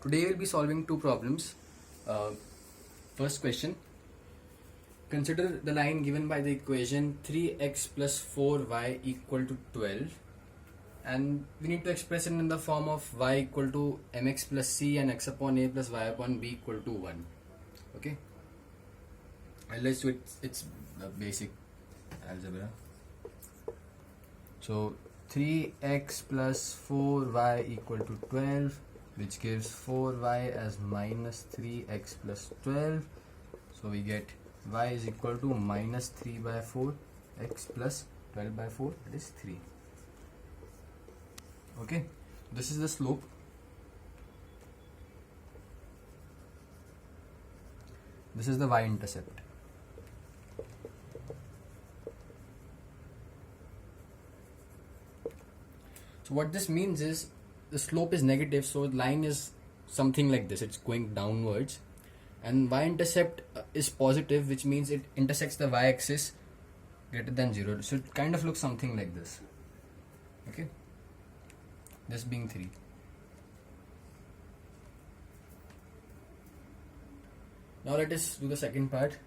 Today we'll be solving two problems. First question. Consider the line given by the equation 3x plus 4y equal to 12, and we need to express it in the form of y equal to mx plus c and x upon a plus y upon b equal to 1. Okay, and let's do it. It's basic algebra. So 3x plus 4y equal to 12, which gives 4y as minus 3x plus 12. So we get y is equal to minus 3 by 4 x plus 12 by 4, that is 3. Okay, this is the slope. This is the y-intercept. So what this means is the slope is negative, so the line is something like this, it's going downwards, and y-intercept is positive, which means it intersects the y-axis greater than 0. So it kind of looks something like this. Okay, this being 3. Now let us do the second part.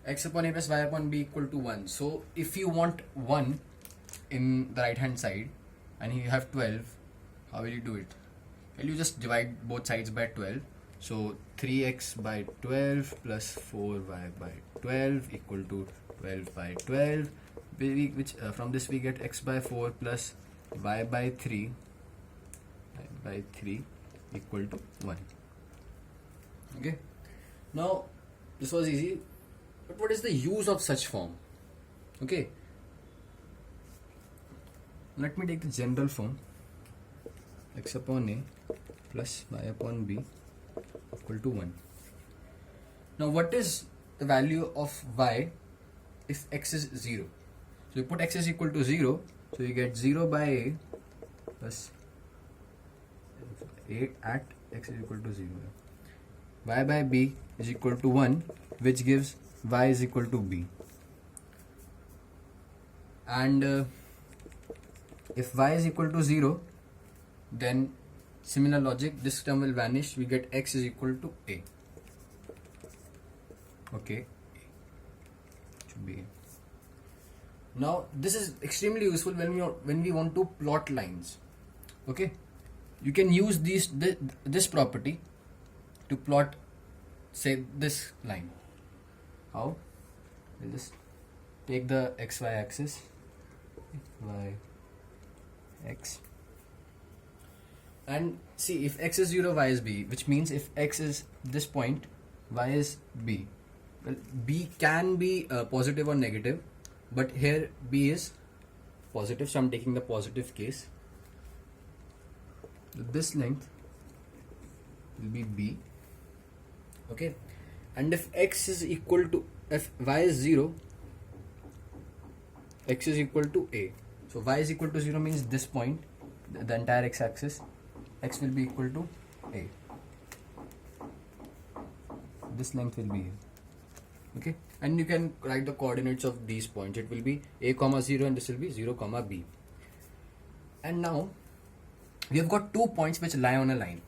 X upon a plus y upon b equal to 1. So if you want 1 in the right hand side and you have 12, how will you do it? Well, you just divide both sides by 12. So 3x by 12 plus 4y by 12 equal to 12 by 12, which from this we get x by 4 plus y by 3 equal to 1. Okay, now this was easy, but what is the use of such form? Okay, let me take the general form. X upon a plus y upon b equal to 1. Now what is the value of y if x is 0? So you put x is equal to 0, so you get 0 by a plus a at x is equal to 0. Y by b is equal to 1, which gives y is equal to b. And if y is equal to 0, then similar logic, this term will vanish, we get x is equal to a. Okay, should be a. Now this is extremely useful when we want to plot lines. Okay, you can use this property to plot, say, this line. How? We'll just take the xy axis, y x, and see if x is 0, y is b, which means if x is this point, y is b. Well, b can be positive or negative, but here b is positive, so I'm taking the positive case. This length will be b. Okay, and if x is equal to, if y is 0, x is equal to a. So y is equal to 0 means this point, the entire x-axis, x will be equal to a. This length will be a. Okay, and you can write the coordinates of these points. It will be a comma 0 and this will be 0 comma b. And now we have got 2 points which lie on a line.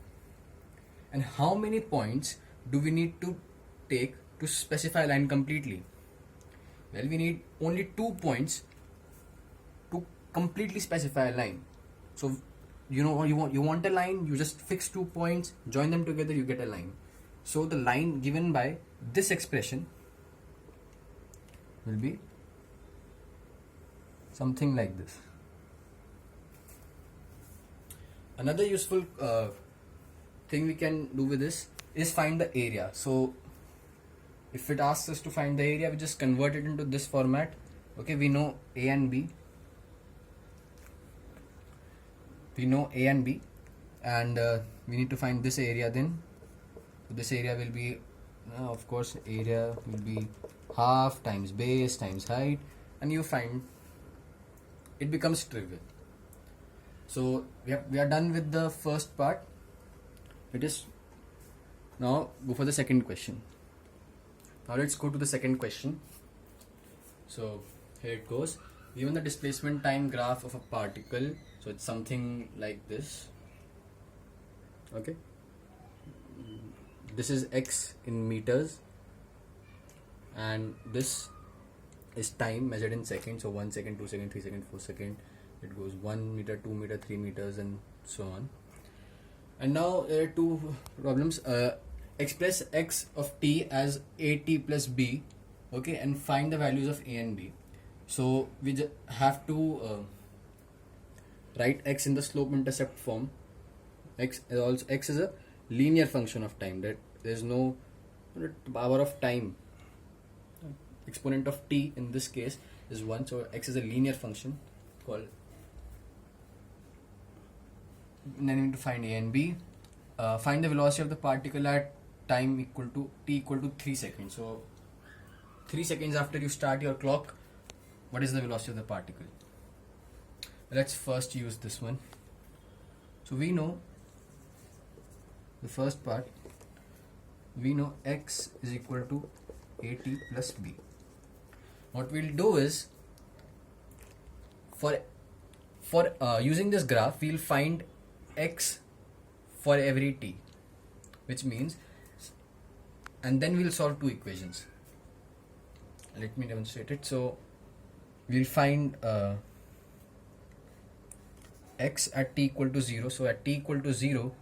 And how many points do we need to take to specify a line completely? Well, we need only 2 points to completely specify a line. So you want a line, you just fix 2 points, join them together, you get a line. So the line given by this expression will be something like this. Another useful thing we can do with this is find the area. So if it asks us to find the area, we just convert it into this format. Okay, we know a and b. And we need to find this area then. So this area will be, of course, area will be half times base times height, and you find it becomes trivial. So we are done with the first part. It is now go for the second question. Now let's go to the second question. So here it goes. Given the displacement time graph of a particle, So it's something like this. Okay, this is x in meters, and this is time measured in seconds. So 1 second, 2 second, 3 second, 4 second. It goes 1 meter, 2 meter, 3 meters, and so on. And now there are two problems. Express x of t as at plus b, okay, and find the values of a and b. So we have to write x in the slope intercept form. X is a linear function of time. That there is no power of time. Exponent of t in this case is 1, so x is a linear function called. And then we need to find a and b. Find the velocity of the particle at time equal to t equal to 3 seconds. So 3 seconds after you start your clock, what is the velocity of the particle? Let's first use this one. So we know the first part, we know x is equal to at plus b. What we'll do is, for using this graph, we'll find x for every t, which means, and then we'll solve two equations. Let me demonstrate it. So we'll find x at t equal to 0. So at t equal to 0,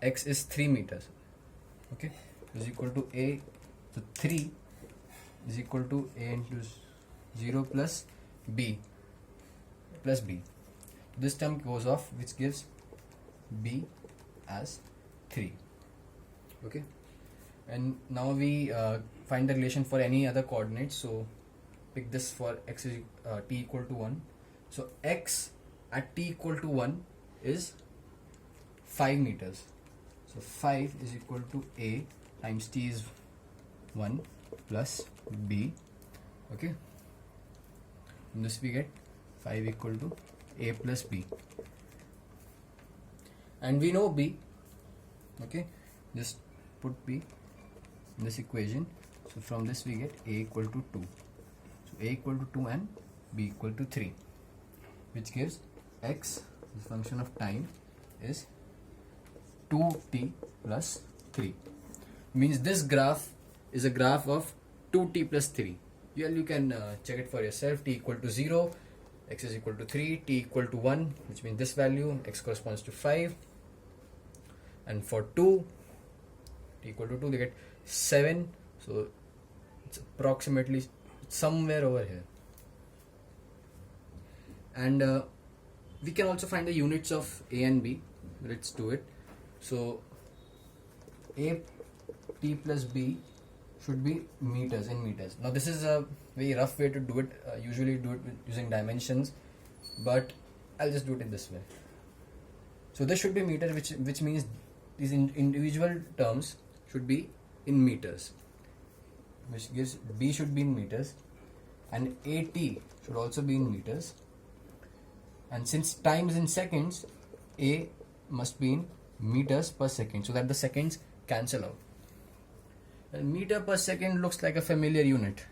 x is 3 meters. Okay, is equal to a. So 3 is equal to a into 0 plus b. This term goes off, which gives b as 3. Okay, and now we find the relation for any other coordinates. So pick this for x is t equal to 1. So x at t equal to 1 is 5 meters. So 5 is equal to a times t is 1 plus b. Okay, in this we get 5 equal to a plus b, and we know b. Okay, just put b in this equation. So from this we get a equal to 2. So a equal to 2 and b equal to 3, which gives x, the function of time, is 2t plus 3. Means this graph is a graph of 2t plus 3. Well, you can check it for yourself. T equal to 0, x is equal to 3, t equal to 1, which means this value, x corresponds to 5. And for 2, t equal to 2, they get 7. So it's approximately somewhere over here. And we can also find the units of a and b. Let's do it. So a t plus b should be meters, in meters. Now this is a very rough way to do it. Usually do it using dimensions, but I'll just do it in this way. So this should be meter, which means these individual terms should be in meters, which gives b should be in meters, and at should also be in meters. And since time is in seconds, a must be in meters per second, so that the seconds cancel out. And meter per second looks like a familiar unit.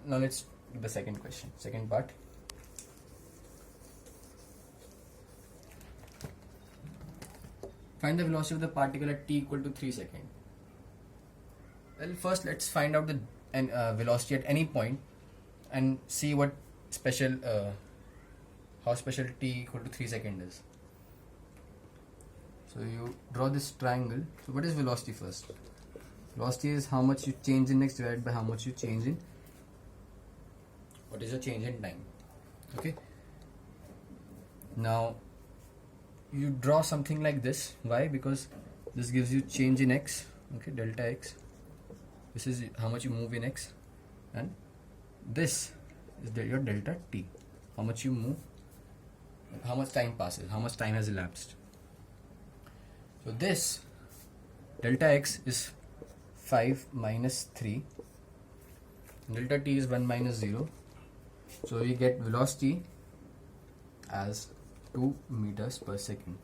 Now let's do the second question, second part. Find the velocity of the particle at t equal to 3 seconds. Well, first let's find out the velocity at any point and see what special, how special t equal to 3 seconds is. So you draw this triangle. So what is velocity first? Velocity is how much you change in x divided by how much you change in, what is the change in time. Okay. Now you draw something like this. Why? Because this gives you change in x. Okay, delta x. This is how much you move in x, and this is your delta t. How much you move, how much time passes, how much time has elapsed. So this delta x is 5 minus 3. Delta t is 1 minus 0. So we get velocity as 2 meters per second.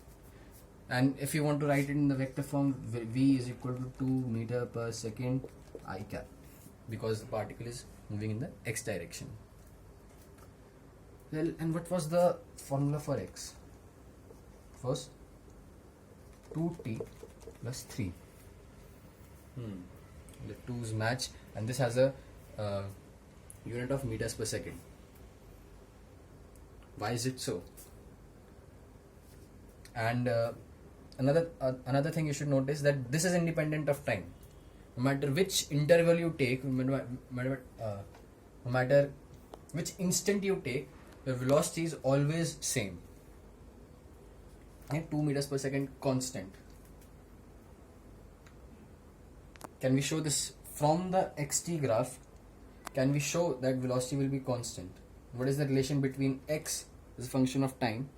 And if you want to write it in the vector form, v is equal to 2 meter per second I cap, because the particle is moving in the x direction. Well, and what was the formula for x? First 2t plus 3. The 2's match, and this has a unit of meters per second. Why is it so? And another thing you should notice, that this is independent of time. No matter which interval you take, no matter which instant you take, the velocity is always same. And 2 meters per second constant. Can we show this from the xt graph? Can we show that velocity will be constant? What is the relation between x as a function of time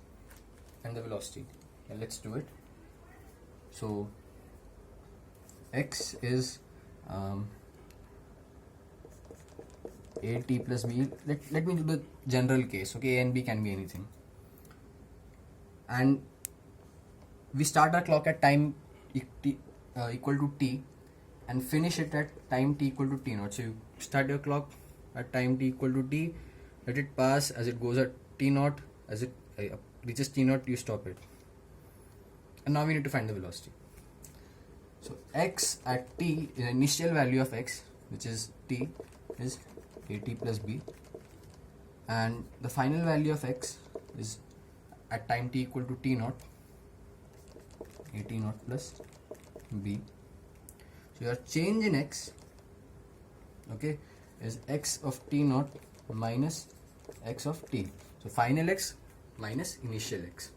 and the velocity? And let's do it. So x is at plus b. Let me do the general case. Okay, a and b can be anything. And we start our clock at time equal to t and finish it at time t equal to t naught. So you start your clock at time t equal to t, let it pass. As it goes at t naught, as it reaches t naught, you stop it. And now we need to find the velocity. So x at t, the initial value of x, which is t, is at plus b, and the final value of x is at time t equal to t naught, at naught plus b. So your change in x, okay, is x of t naught minus x of t. So final x minus initial x.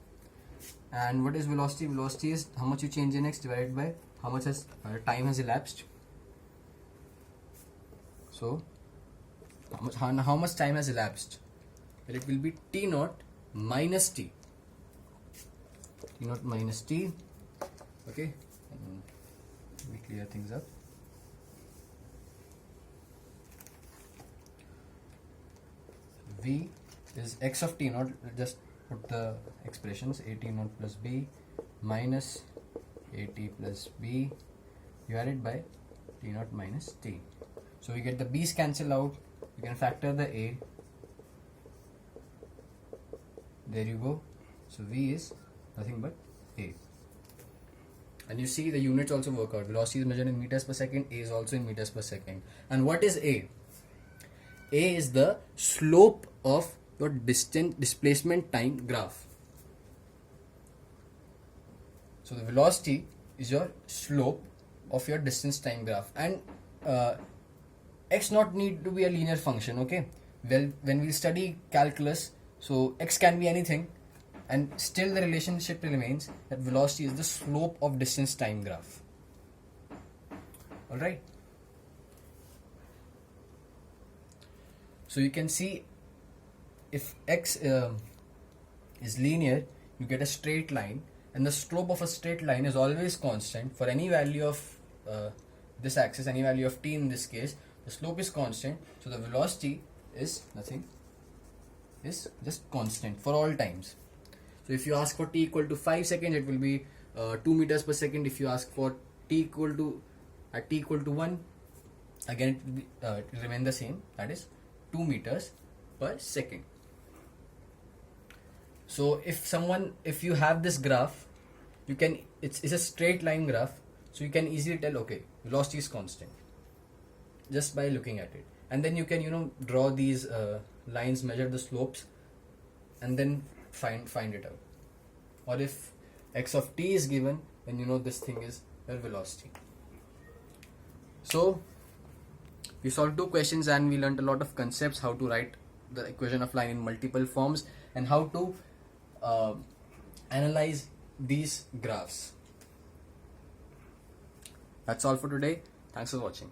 And what is velocity? Velocity is how much you change in x divided by how much time has elapsed. So how much time has elapsed? Well, it will be t naught minus t. T naught minus t. Okay. Let me clear things up. V is x of t naught. Just put the expressions: at naught plus b minus at plus b divided by t naught minus t. So we get the b's cancel out. You can factor the a. There you go. So v is nothing but a. And you see the units also work out. Velocity is measured in meters per second. A is also in meters per second. And what is A? A is the slope of your displacement time graph. So the velocity is your slope of your distance time graph. And x not need to be a linear function, okay? Well, when we study calculus, so x can be anything, and still the relationship remains that velocity is the slope of distance time graph. Alright. So you can see if x is linear, you get a straight line, and the slope of a straight line is always constant for any value of this axis, any value of t in this case. The slope is constant, so the velocity is nothing, is just constant for all times. So if you ask for t equal to 5 seconds, it will be 2 meters per second. If you ask for t equal to 1, again it will be, it will remain the same, that is 2 meters per second. So if you have this graph, you can, it's a straight line graph, so you can easily tell, okay, velocity is constant just by looking at it. And then you can draw these lines, measure the slopes, and then find it out. Or if x of t is given, then this thing is your velocity. So we solved 2 questions and we learned a lot of concepts, how to write the equation of line in multiple forms and how to analyze these graphs. That's all for today. Thanks for watching.